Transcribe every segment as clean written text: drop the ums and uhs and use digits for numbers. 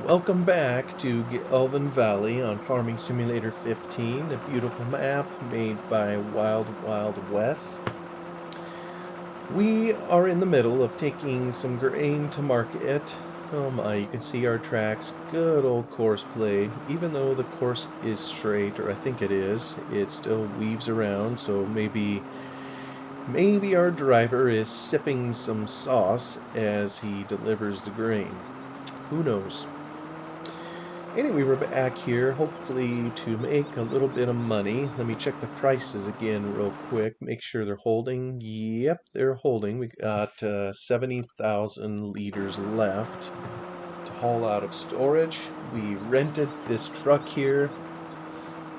Welcome back to Gelvin Valley on Farming Simulator 15, a beautiful map made by Wild Wild West. We are in the middle of taking some grain to market. Oh my, you can see our tracks. Good old course play. Even though the course is straight, or I think it is, it still weaves around, so maybe our driver is sipping some sauce as he delivers the grain. Who knows? Anyway, we're back here, hopefully to make a little bit of money. Let me check the prices again real quick, make sure they're holding. Yep, they're holding. We got 70,000 liters left to haul out of storage. We rented this truck here.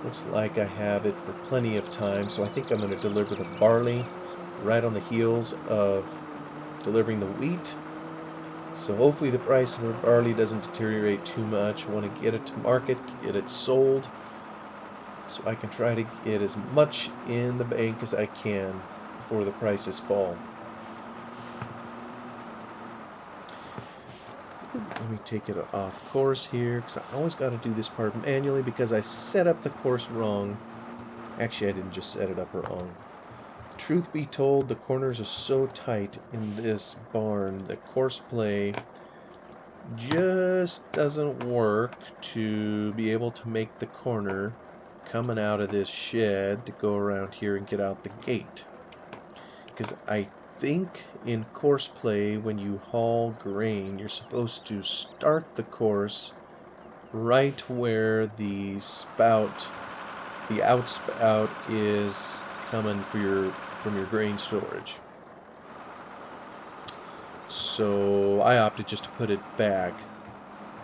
Looks like I have it for plenty of time, so I think I'm going to deliver the barley right on the heels of delivering the wheat. So hopefully the price of our barley doesn't deteriorate too much. I want to get it to market, get it sold, so I can try to get as much in the bank as I can before the prices fall. Let me take it off course here, because I always got to do this part manually because I set up the course wrong. Actually, I didn't just set it up wrong. Truth be told, the corners are so tight in this barn that course play just doesn't work to be able to make the corner coming out of this shed to go around here and get out the gate. Because I think in course play, when you haul grain, you're supposed to start the course right where the spout, the outspout, is coming from your grain storage. So I opted just to put it back.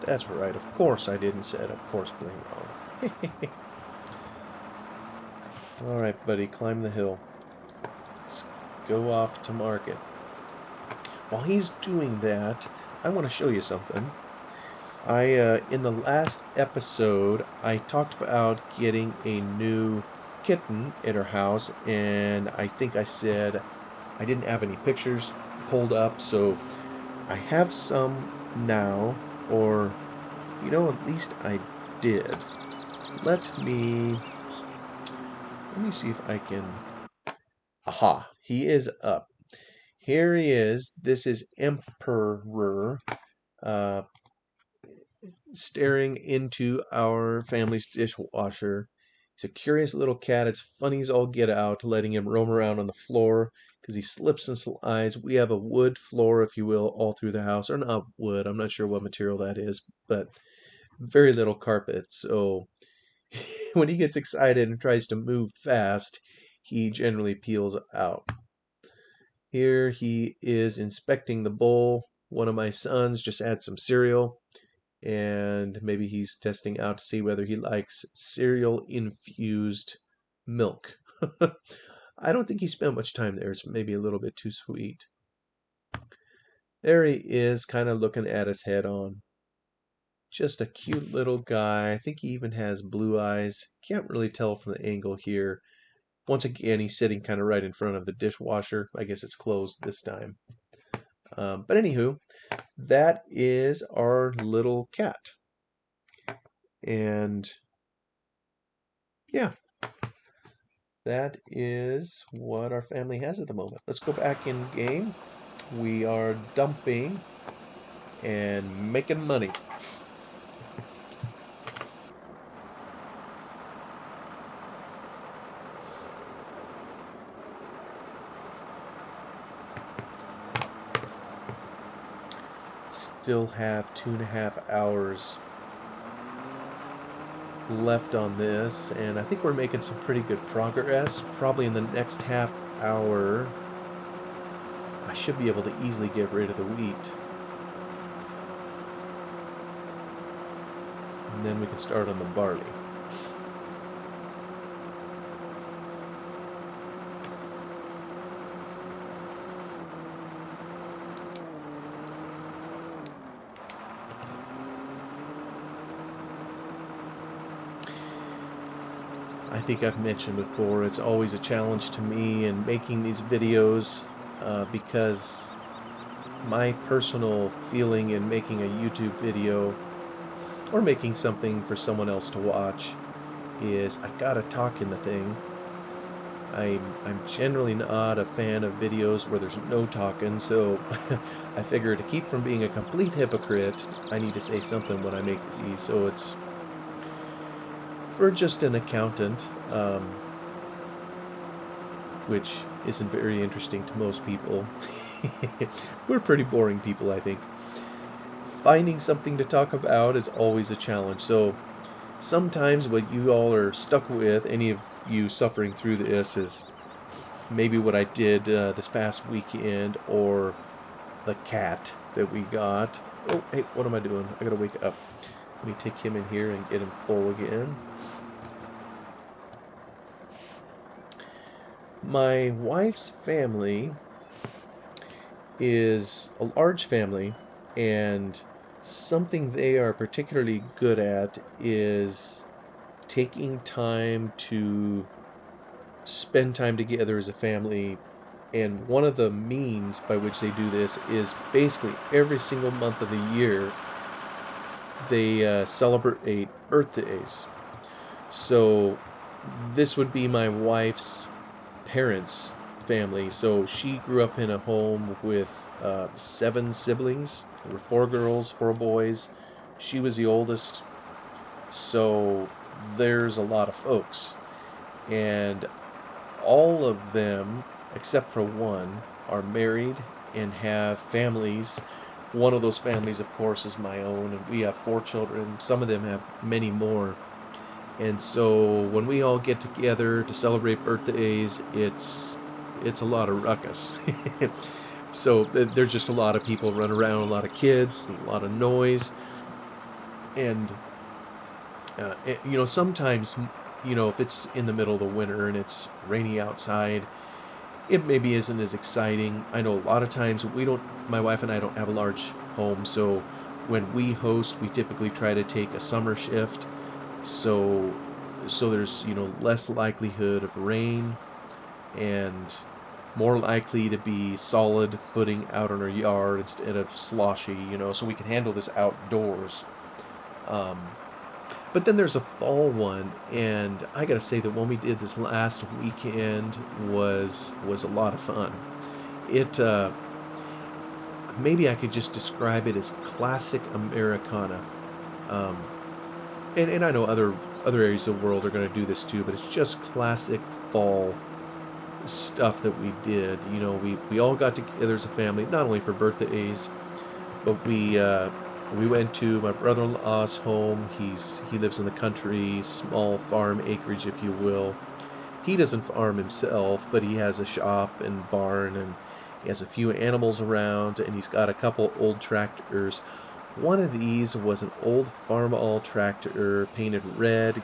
That's right, of course I didn't set up course play wrong. Alright, buddy, climb the hill. Let's go off to market. While he's doing that, I want to show you something. In the last episode, I talked about getting a new kitten at our house, and I think I said I didn't have any pictures pulled up, so I have some now, or, at least I did. Let me see if I can. Aha, he is up. Here he is. This is Emperor, uh, staring into our family's dishwasher. He's a curious little cat. It's funny as all get out, letting him roam around on the floor because he slips and slides. We have a wood floor, if you will, all through the house. Or not wood, I'm not sure what material that is, but very little carpet. So when he gets excited and tries to move fast, he generally peels out. Here he is inspecting the bowl. One of my sons just had some cereal, and maybe he's testing out to see whether he likes cereal-infused milk. I don't think he spent much time there. It's maybe a little bit too sweet. There he is, kind of looking at us head on. Just a cute little guy. I think he even has blue eyes. Can't really tell from the angle here. Once again, he's sitting kind of right in front of the dishwasher. I guess it's closed this time. But anywho, that is our little cat. And yeah, that is what our family has at the moment. Let's go back in game. We are dumping and making money. Still have 2.5 hours left on this, and I think we're making some pretty good progress. Probably in the next half hour, I should be able to easily get rid of the wheat. And then we can start on the barley. I think I've mentioned before, it's always a challenge to me in making these videos because my personal feeling in making a YouTube video or making something for someone else to watch is I gotta talk in the thing. I'm generally not a fan of videos where there's no talking, so I figure to keep from being a complete hypocrite, I need to say something when I make these. So it's for just an accountant, which isn't very interesting to most people. We're pretty boring people, I think. Finding something to talk about is always a challenge. So sometimes what you all are stuck with, any of you suffering through this, is maybe what I did this past weekend, or the cat that we got. Oh, hey, what am I doing? I gotta wake up. Let me take him in here and get him full again. My wife's family is a large family, and something they are particularly good at is taking time to spend time together as a family. And one of the means by which they do this is basically every single month of the year they celebrate birthdays. So this would be my wife's parents' family. So she grew up in a home with 7 siblings. There were 4 girls, 4 boys. She was the oldest. So there's a lot of folks. And all of them, except for one, are married and have families. One of those families, of course, is my own, and we have 4 children. Some of them have many more. And so when we all get together to celebrate birthdays, it's a lot of ruckus. So there's just a lot of people run around, a lot of kids, a lot of noise, and sometimes if it's in the middle of the winter and it's rainy outside, it maybe isn't as exciting. I know a lot of times my wife and I don't have a large home, so when we host, we typically try to take a summer shift. So there's, less likelihood of rain and more likely to be solid footing out in our yard instead of sloshy, so we can handle this outdoors. Um, but then there's a fall one, and I gotta say that when we did this last weekend was a lot of fun. It maybe I could just describe it as classic Americana. Um, and I know other areas of the world are going to do this too, but it's just classic fall stuff that we did. We all got together as a family, not only for birthdays, but we went to my brother-in-law's home. He lives in the country, small farm acreage, if you will. He doesn't farm himself, but he has a shop and barn, and he has a few animals around, and he's got a couple old tractors. One of these was an old Farmall tractor, painted red,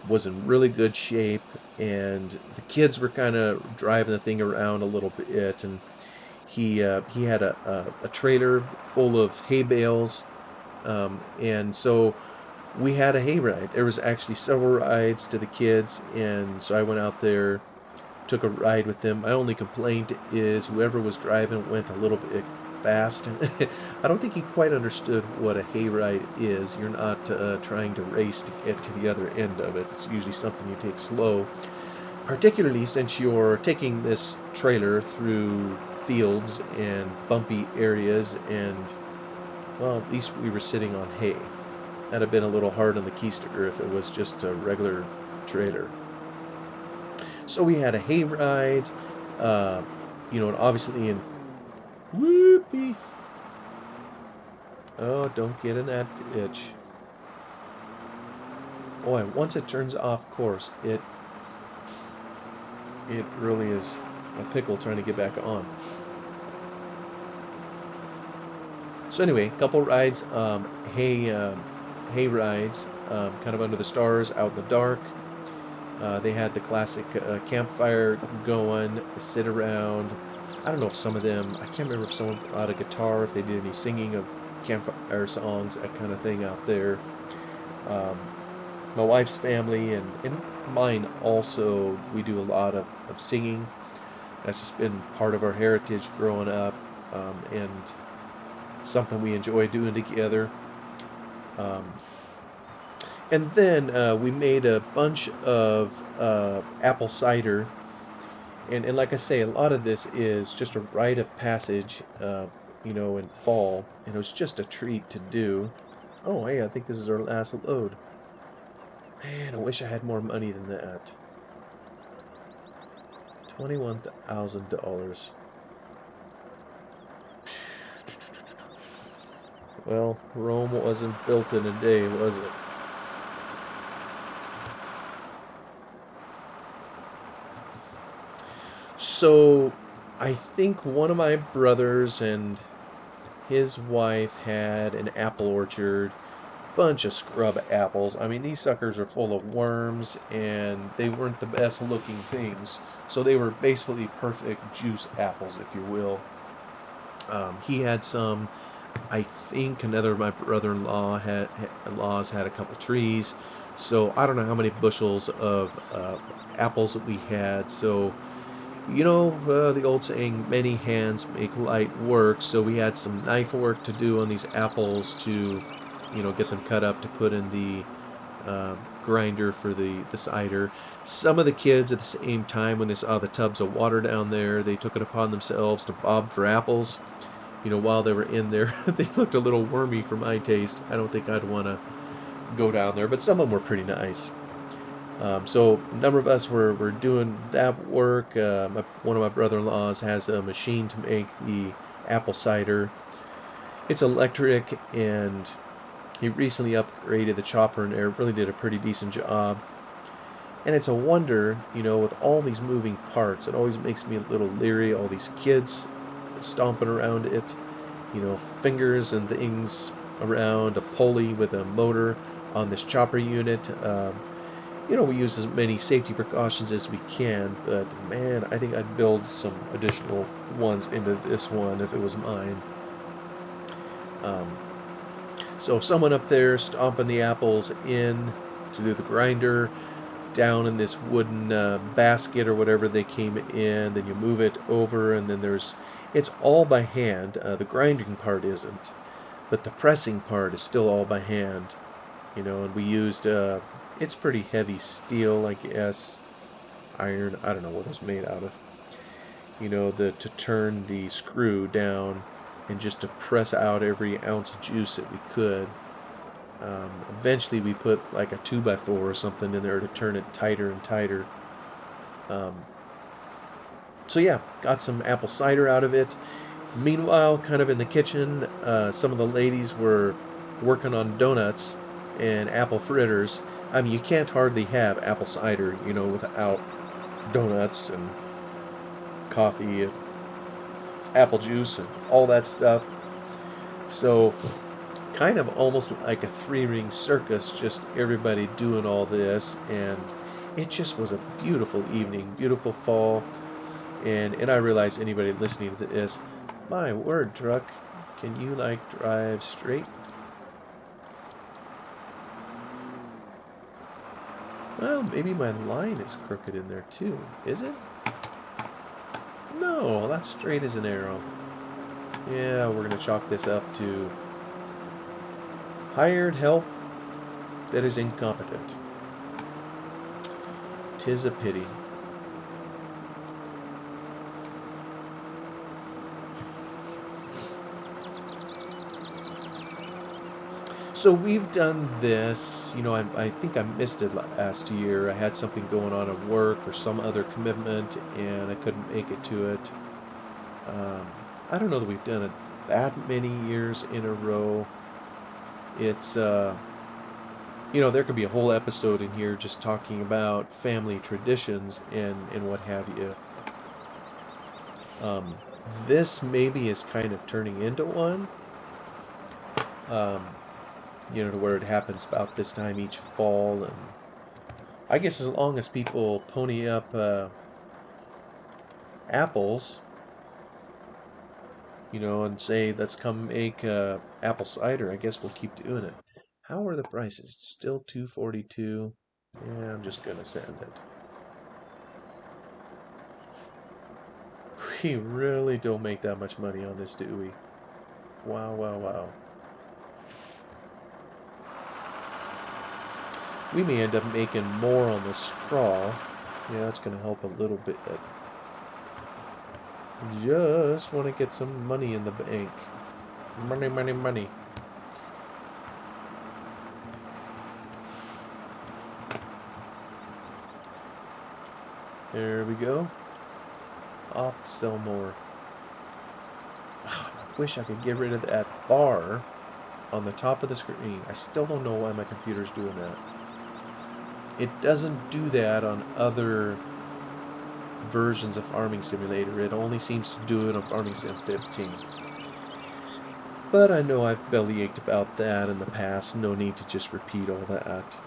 was in really good shape, and the kids were kind of driving the thing around a little bit, and he had a trailer full of hay bales, and so we had a hay ride. There was actually several rides to the kids, and so I went out there, took a ride with them. My only complaint is whoever was driving went a little bit fast. I don't think he quite understood what a hayride is. You're not trying to race to get to the other end of it. It's usually something you take slow, particularly since you're taking this trailer through fields and bumpy areas, and, well, at least we were sitting on hay. That'd have been a little hard on the keister if it was just a regular trailer. So we had a hayride, uh, and obviously in whoopee. Oh, don't get in that ditch. Boy, once it turns off course, it really is a pickle trying to get back on. So anyway, couple rides, hay rides, kind of under the stars, out in the dark. They had the classic campfire going, sit around. I don't know if some of them, I can't remember if someone brought a guitar, if they did any singing of campfire songs, that kind of thing out there. Um, my wife's family and mine also, we do a lot of singing. That's just been part of our heritage growing up, and something we enjoy doing together. Um, and then we made a bunch of apple cider. And like I say, a lot of this is just a rite of passage, in fall. And it was just a treat to do. Oh, hey, I think this is our last load. Man, I wish I had more money than that. $21,000. Well, Rome wasn't built in a day, was it? So, I think one of my brothers and his wife had an apple orchard, bunch of scrub apples. I mean, these suckers are full of worms and they weren't the best looking things. So they were basically perfect juice apples, if you will. He had some. I think another of my brother-in-law laws had a couple trees. So I don't know how many bushels of apples that we had. So the old saying, many hands make light work. So we had some knife work to do on these apples to, get them cut up to put in the grinder for the cider. Some of the kids at the same time, when they saw the tubs of water down there, they took it upon themselves to bob for apples. While they were in there, they looked a little wormy for my taste. I don't think I'd want to go down there, but some of them were pretty nice. So a number of us were doing that work. One of my brother-in-laws has a machine to make the apple cider. It's electric, and he recently upgraded the chopper, and it really did a pretty decent job. And it's a wonder, with all these moving parts, it always makes me a little leery. All these kids stomping around it, fingers and things around, a pulley with a motor on this chopper unit. We use as many safety precautions as we can, but man, I think I'd build some additional ones into this one if it was mine. Um, so someone up there stomping the apples in to do the grinder, down in this wooden basket or whatever they came in, then you move it over, and then it's all by hand. The grinding part isn't, but the pressing part is still all by hand. And we used, it's pretty heavy steel, I guess, iron, I don't know what it was made out of, to turn the screw down and just to press out every ounce of juice that we could. Eventually we put like a 2x4 or something in there to turn it tighter and tighter. Um, so yeah, got some apple cider out of it. Meanwhile, kind of in the kitchen, some of the ladies were working on donuts and apple fritters. I mean, you can't hardly have apple cider, without donuts and coffee and apple juice and all that stuff. So, kind of almost like a three-ring circus, just everybody doing all this. And it just was a beautiful evening, beautiful fall. And I realize anybody listening to this, my word, truck, can you like drive straight? Well, maybe my line is crooked in there too. Is it? No, that's straight as an arrow. Yeah, we're gonna chalk this up to hired help that is incompetent. 'Tis a pity. So we've done this, I think I missed it last year. I had something going on at work or some other commitment and I couldn't make it to it. Um, I don't know that we've done it that many years in a row. It's, there could be a whole episode in here just talking about family traditions and what have you. Um, this maybe is kind of turning into one. Um, to where it happens about this time each fall, and I guess as long as people pony up apples, and say let's come make apple cider, I guess we'll keep doing it. How are the prices? Still 242. Yeah, I'm just gonna send it. We really don't make that much money on this, do we? Wow, wow, wow. We may end up making more on the straw. Yeah, that's going to help a little bit. Just want to get some money in the bank. Money, money, money. There we go. I'll have to sell more. I wish I could get rid of that bar on the top of the screen. I still don't know why my computer's doing that. It doesn't do that on other versions of Farming Simulator. It only seems to do it on Farming Sim 15. But I know I've bellyached about that in the past. No need to just repeat all that.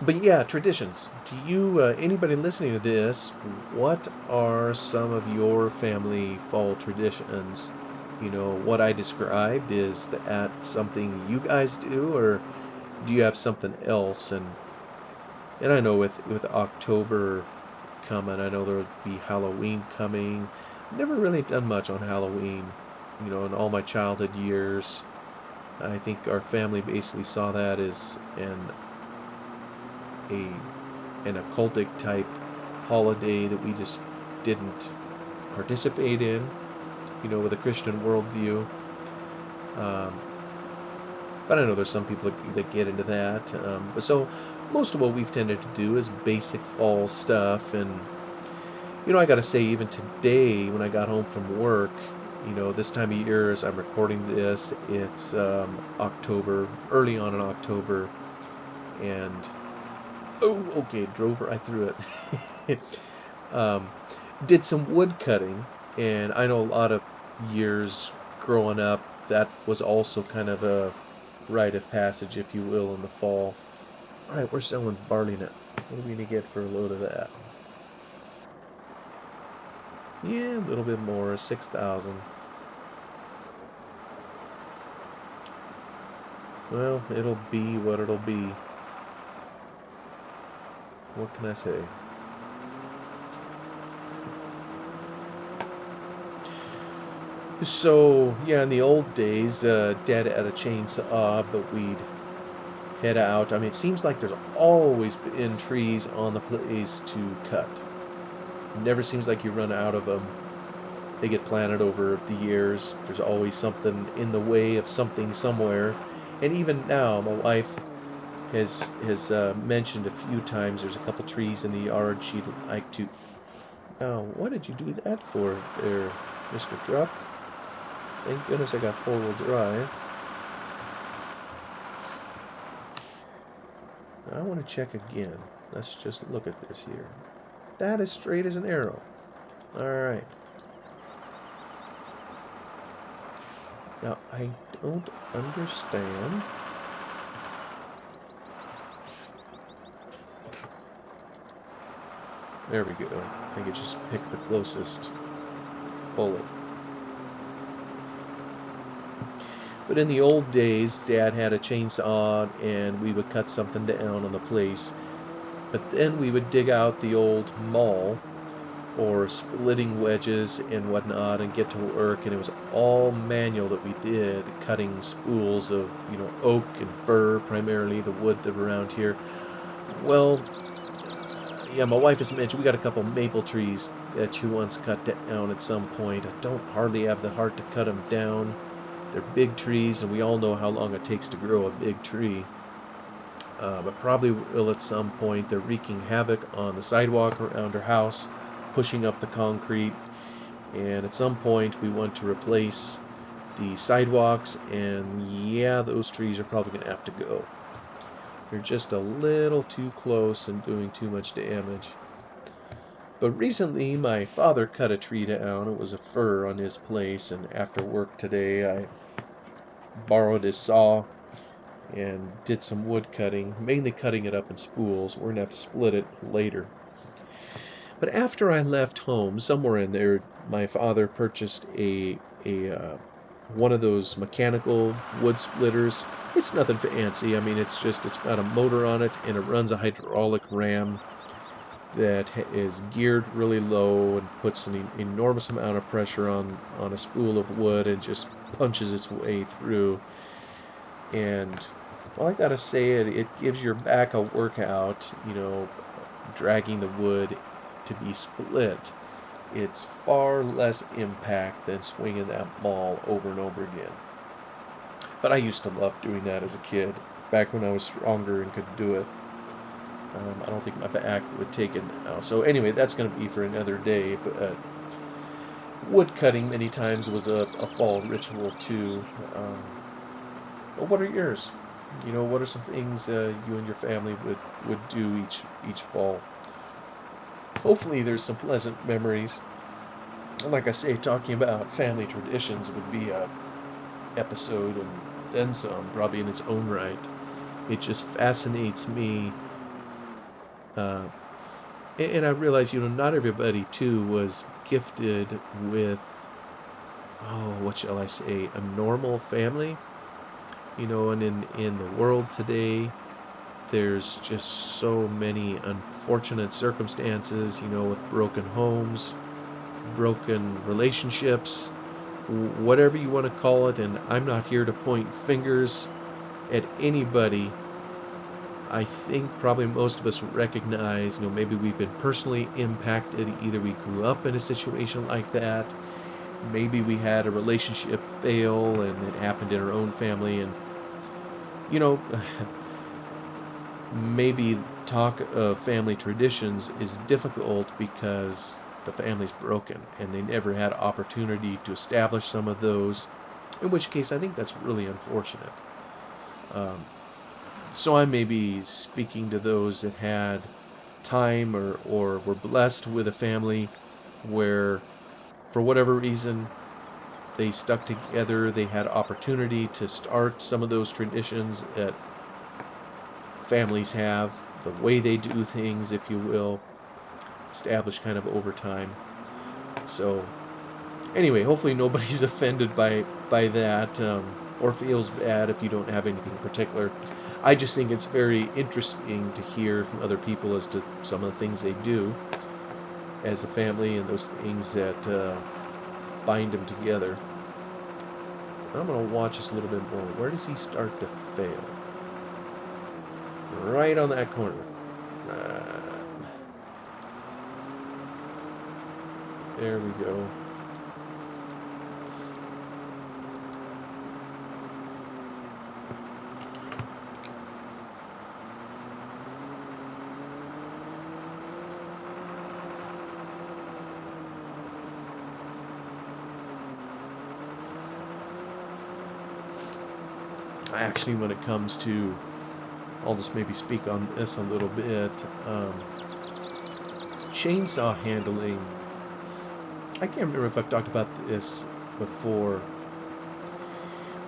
But yeah, traditions. Do you, anybody listening to this, what are some of your family fall traditions? You know, what I described, is that something you guys do, or do you have something else? And I know with October coming, I know there'll be Halloween coming. Never really done much on Halloween, you know, in all my childhood years. I think our family basically saw that as a an occultic type holiday that we just didn't participate in, you know, with a Christian worldview. Um, but I know there's some people that get into that. But so most of what we've tended to do is basic fall stuff. And, you know, I got to say, even today when I got home from work, you know, this time of year as I'm recording this, it's October, early on in October. And, oh, okay, drove right through it. um, did some wood cutting, and I know a lot of years growing up, that was also kind of a rite of passage, if you will, in the fall. All right, we're selling barley now. What are we gonna get for a load of that? Yeah, a little bit more, 6,000. Well, it'll be what it'll be. What can I say? So, yeah, in the old days, Dad had a chainsaw, but we'd head out. I mean, it seems like there's always been trees on the place to cut. Never seems like you run out of them. They get planted over the years. There's always something in the way of something somewhere. And even now, my wife has mentioned a few times there's a couple trees in the yard she'd like to. Now, what did you do that for there, Mr. Truck? Thank goodness I got four-wheel drive. I want to check again. Let's just look at this here. That is straight as an arrow. Alright. Now, I don't understand. There we go. I could just pick the closest bullet. But in the old days, Dad had a chainsaw and we would cut something down on the place. But then we would dig out the old maul or splitting wedges and whatnot and get to work, and it was all manual that we did, cutting spools of, you know, oak and fir, primarily the wood that around here. Well, yeah, my wife has mentioned we got a couple maple trees that she wants cut down at some point. I don't hardly have the heart to cut them down. They're big trees, and we all know how long it takes to grow a big tree. But probably will at some point. They're wreaking havoc on the sidewalk around her house, pushing up the concrete. And at some point, we want to replace the sidewalks, and yeah, those trees are probably going to have to go. They're just a little too close and doing too much damage. But recently, my father cut a tree down. It was a fir on his place, and after work today, I borrowed his saw and did some wood cutting, mainly cutting it up in spools. We're going to have to split it later. But after I left home, somewhere in there, my father purchased a one of those mechanical wood splitters. It's nothing fancy. I mean, it's got a motor on it, and it runs a hydraulic ram that is geared really low and puts an enormous amount of pressure on a spool of wood and just punches its way through. And Well, I gotta say it gives your back a workout, dragging the wood to be split. It's far less impact than swinging that maul over and over again. But I used to love doing that as a kid, back when I was stronger and could do it. I don't think my back would take it now. So anyway, that's going to be for another day. But wood cutting many times was a fall ritual too. Um, but what are yours? What are some things you and your family would do each fall? Hopefully, there's some pleasant memories. And like I say, talking about family traditions would be a episode and then some, probably in its own right. It just fascinates me. Uh, and I realize, not everybody too was gifted with, oh, what shall I say, a normal family. And in the world today, there's just so many unfortunate circumstances, with broken homes, broken relationships, whatever you want to call it. And I'm not here to point fingers at anybody. I think probably most of us recognize, maybe we've been personally impacted. Either we grew up in a situation like that, maybe we had a relationship fail and it happened in our own family. And, you know, maybe talk of family traditions is difficult because the family's broken and they never had opportunity to establish some of those, in which case I think that's really unfortunate. Um, so I may be speaking to those that had time or were blessed with a family where, for whatever reason, they stuck together, they had opportunity to start some of those traditions that families have, the way they do things, if you will, established kind of over time. So anyway, hopefully nobody's offended by that, or feels bad if you don't have anything in particular. I just think it's very interesting to hear from other people as to some of the things they do as a family and those things that bind them together. I'm going to watch this a little bit more. Where does he start to fail? Right on that corner. There we go. Actually, when it comes to, I'll just maybe speak on this a little bit. Chainsaw handling. I can't remember if I've talked about this before.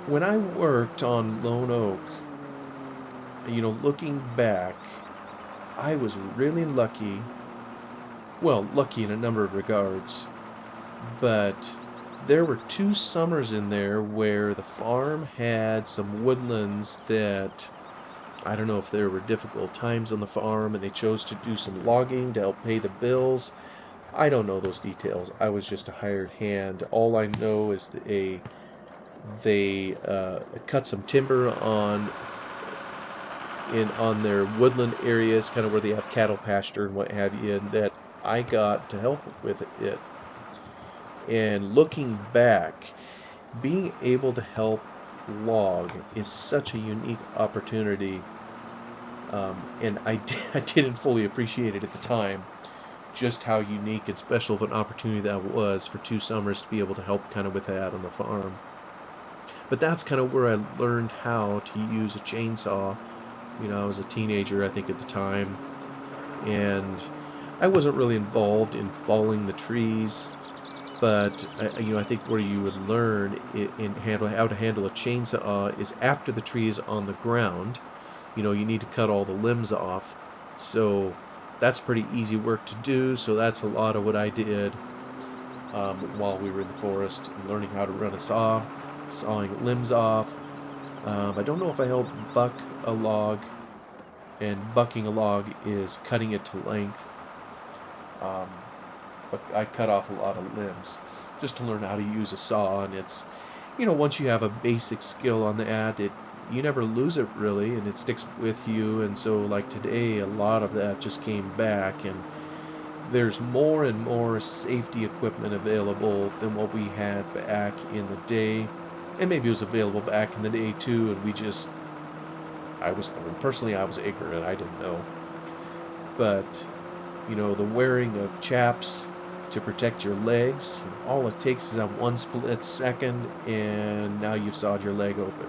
When I worked on Lone Oak, looking back, I was really lucky. Well, lucky in a number of regards, but there were 2 summers in there where the farm had some woodlands that, I don't know if there were difficult times on the farm and they chose to do some logging to help pay the bills. I don't know those details. I was just a hired hand. All I know is that they cut some timber on their woodland areas, kind of where they have cattle pasture and what have you, and that I got to help with it. And looking back, being able to help log is such a unique opportunity. And I didn't fully appreciate it at the time, just how unique and special of an opportunity that was for 2 summers to be able to help kind of with that on the farm. But that's kind of where I learned how to use a chainsaw. I was a teenager, I think, at the time, and I wasn't really involved in falling the trees. But I think where you would learn how to handle a chainsaw is after the tree is on the ground. You need to cut all the limbs off. So that's pretty easy work to do. So that's a lot of what I did while we were in the forest, learning how to run a saw, sawing limbs off. I don't know if I helped buck a log, and bucking a log is cutting it to length. Um, but I cut off a lot of limbs just to learn how to use a saw. And it's, once you have a basic skill on that, you never lose it really, and it sticks with you. And so, like today, a lot of that just came back, and there's more and more safety equipment available than what we had back in the day. And maybe it was available back in the day too, and I mean, personally, I was ignorant. I didn't know. But, the wearing of chaps to protect your legs, all it takes is that one split second, and now you've sawed your leg open.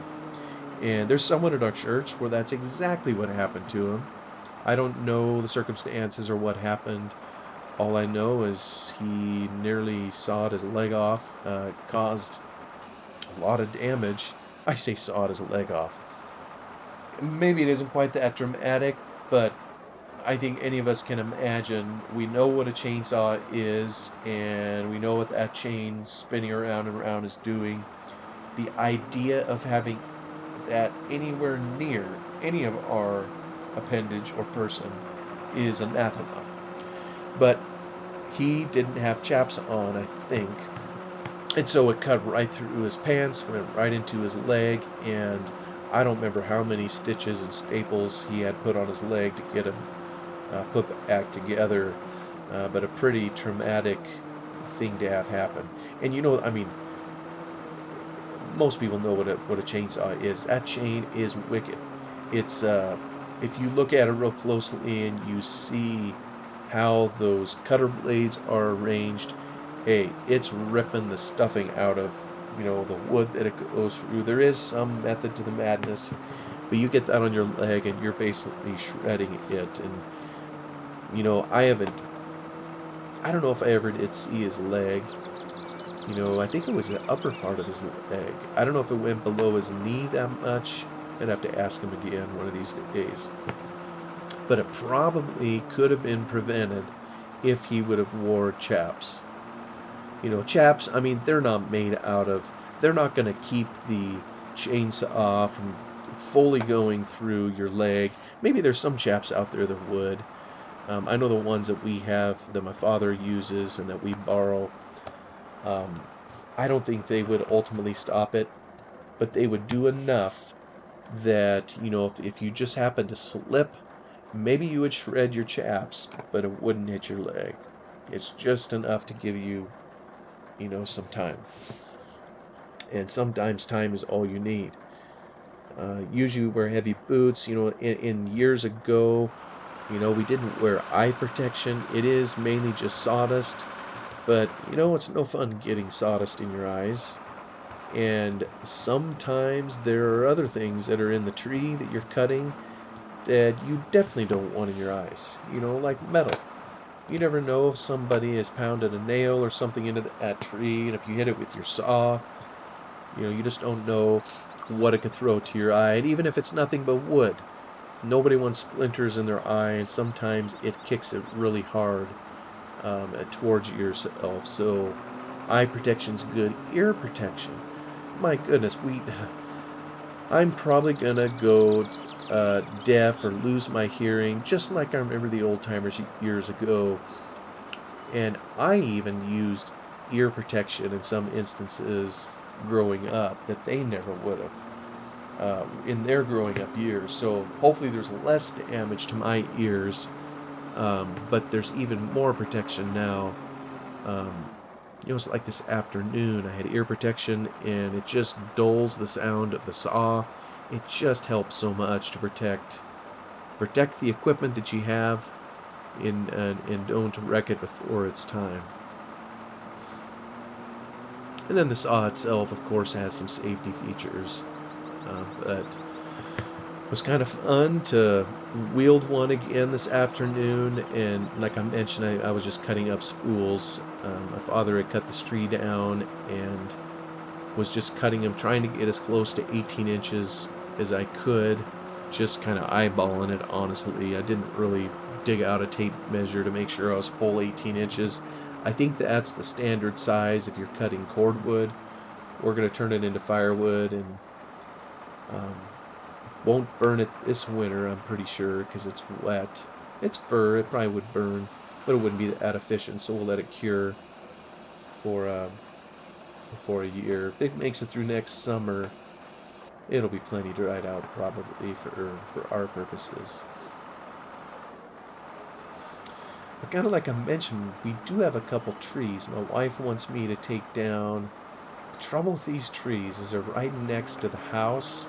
And there's someone at our church where that's exactly what happened to him. I don't know the circumstances or what happened. All I know is he nearly sawed his leg off, caused a lot of damage. I say sawed his leg off. Maybe it isn't quite that dramatic, but I think any of us can imagine. We know what a chainsaw is, and we know what that chain spinning around and around is doing. The idea of having that anywhere near any of our appendage or person is anathema. But he didn't have chaps on, I think. And so it cut right through his pants, went right into his leg, and I don't remember how many stitches and staples he had put on his leg to get him put back together, but a pretty traumatic thing to have happen. And I mean, most people know what a chainsaw is. That chain is wicked. It's if you look at it real closely and you see how those cutter blades are arranged, hey, it's ripping the stuffing out of the wood that it goes through. There is some method to the madness, but you get that on your leg and you're basically shredding it. And I don't know if I ever did see his leg. I think it was the upper part of his leg. I don't know if it went below his knee that much. I'd have to ask him again one of these days. But it probably could have been prevented if he would have wore chaps. Chaps, I mean, they're not going to keep the chainsaw from fully going through your leg. Maybe there's some chaps out there that would. I know the ones that we have, that my father uses and that we borrow. Um, I don't think they would ultimately stop it, but they would do enough that, if you just happen to slip, maybe you would shred your chaps, but it wouldn't hit your leg. It's just enough to give you, some time. And sometimes time is all you need. Usually we wear heavy boots. In years ago, we didn't wear eye protection. It is mainly just sawdust, but it's no fun getting sawdust in your eyes. And sometimes there are other things that are in the tree that you're cutting that you definitely don't want in your eyes, like metal. You never know if somebody has pounded a nail or something into that tree, and if you hit it with your saw, you just don't know what it could throw to your eye. And even if it's nothing but wood, nobody wants splinters in their eye, and sometimes it kicks it really hard towards yourself. So eye protection's good. Ear protection, my goodness, I'm probably gonna go deaf or lose my hearing, just like I remember the old timers years ago. And I even used ear protection in some instances growing up that they never would have in their growing up years. So hopefully there's less damage to my ears, but there's even more protection now. Um, it's like this afternoon, I had ear protection, and it just dulls the sound of the saw. It just helps so much to protect the equipment that you have, and don't wreck it before it's time. And then the saw itself, of course, has some safety features, but it was kind of fun to wield one again this afternoon. And like I mentioned, I was just cutting up spools. My father had cut this tree down and was just cutting them, trying to get as close to 18 inches as I could, just kind of eyeballing it, honestly. I didn't really dig out a tape measure to make sure I was full 18 inches. I think that's the standard size if you're cutting cordwood. We're going to turn it into firewood, and um, won't burn it this winter, I'm pretty sure, because it's wet. It's fur, it probably would burn, but it wouldn't be that efficient, so we'll let it cure for a year. If it makes it through next summer, It'll be plenty dried out probably for our purposes. But kind of like I mentioned, we do have a couple trees. My wife wants me to take down. The trouble with these trees is they're right next to the house.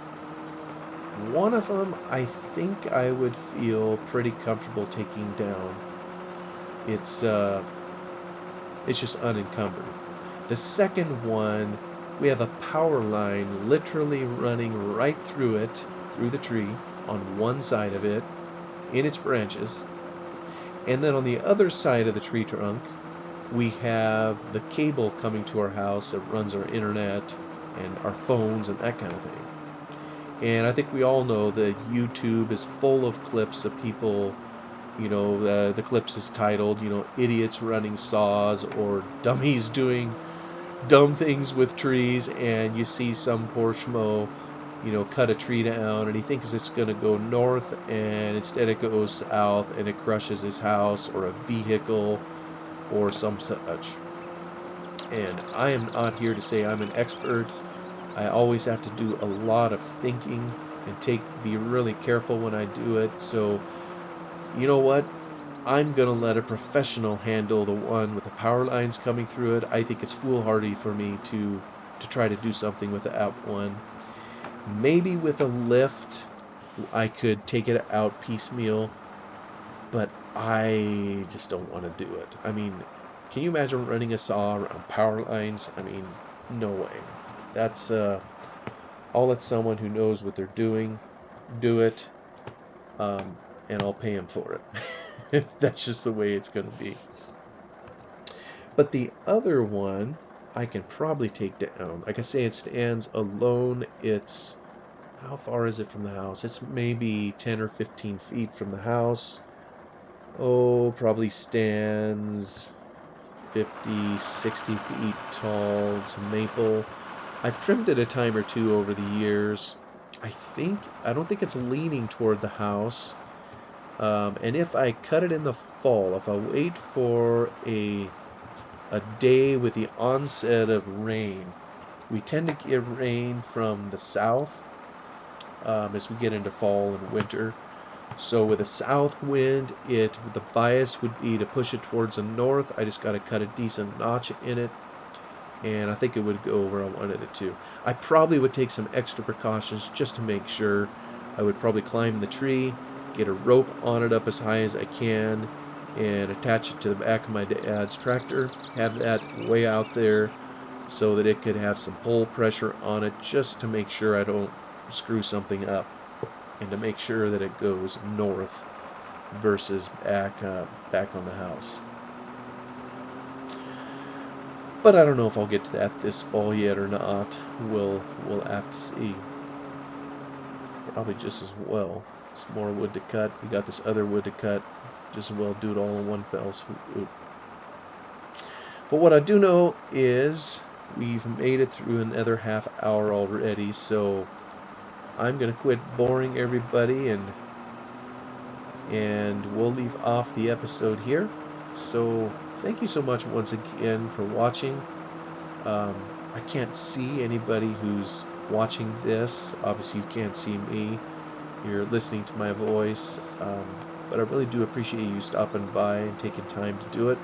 One of them, I think I would feel pretty comfortable taking down. It's uh, it's just unencumbered. The second one, we have a power line literally running right through it, through the tree, on one side of it, in its branches. And then on the other side of the tree trunk, we have the cable coming to our house that runs our internet and our phones and that kind of thing. And I think we all know that YouTube is full of clips of people, the clips is titled, idiots running saws or dummies doing dumb things with trees, and you see some poor schmo, cut a tree down and he thinks it's going to go north and instead it goes south and it crushes his house or a vehicle or some such. And I am not here to say I'm an expert. I always have to do a lot of thinking and be really careful when I do it. So, you know what? I'm gonna let a professional handle the one with the power lines coming through it. I think it's foolhardy for me to try to do something with that one. Maybe with a lift, I could take it out piecemeal, but I just don't want to do it. I mean, can you imagine running a saw around power lines? I mean, no way. That's I'll let someone who knows what they're doing do it, um, and I'll pay him for it. That's just the way it's going to be. But the other one, I can probably take down. Like I say, it stands alone. It's, how far is it from the house? It's maybe 10 or 15 feet from the house. Oh, probably stands 50, 60 feet tall. It's a maple. I've trimmed it a time or two over the years. I don't think it's leaning toward the house. And if I cut it in the fall, if I wait for a day with the onset of rain, we tend to get rain from the south as we get into fall and winter. So with a south wind, the bias would be to push it towards the north. I just got to cut a decent notch in it, and I think it would go where I wanted it to. I probably would take some extra precautions just to make sure. I would probably climb the tree, get a rope on it up as high as I can, and attach it to the back of my dad's tractor, have that way out there so that it could have some pull pressure on it just to make sure I don't screw something up, and to make sure that it goes north versus back on the house. But I don't know if I'll get to that this fall yet or not. We'll have to see. Probably just as well. Some more wood to cut. We got this other wood to cut. Just as well do it all in one fell swoop. But what I do know is we've made it through another half hour already, so I'm gonna quit boring everybody and we'll leave off the episode here. So thank you so much once again for watching. I can't see anybody who's watching this. Obviously you can't see me. You're listening to my voice. But I really do appreciate you stopping by and taking time to do it.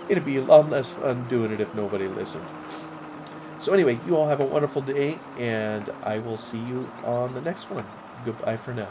It'd be a lot less fun doing it if nobody listened. So anyway, you all have a wonderful day, and I will see you on the next one. Goodbye for now.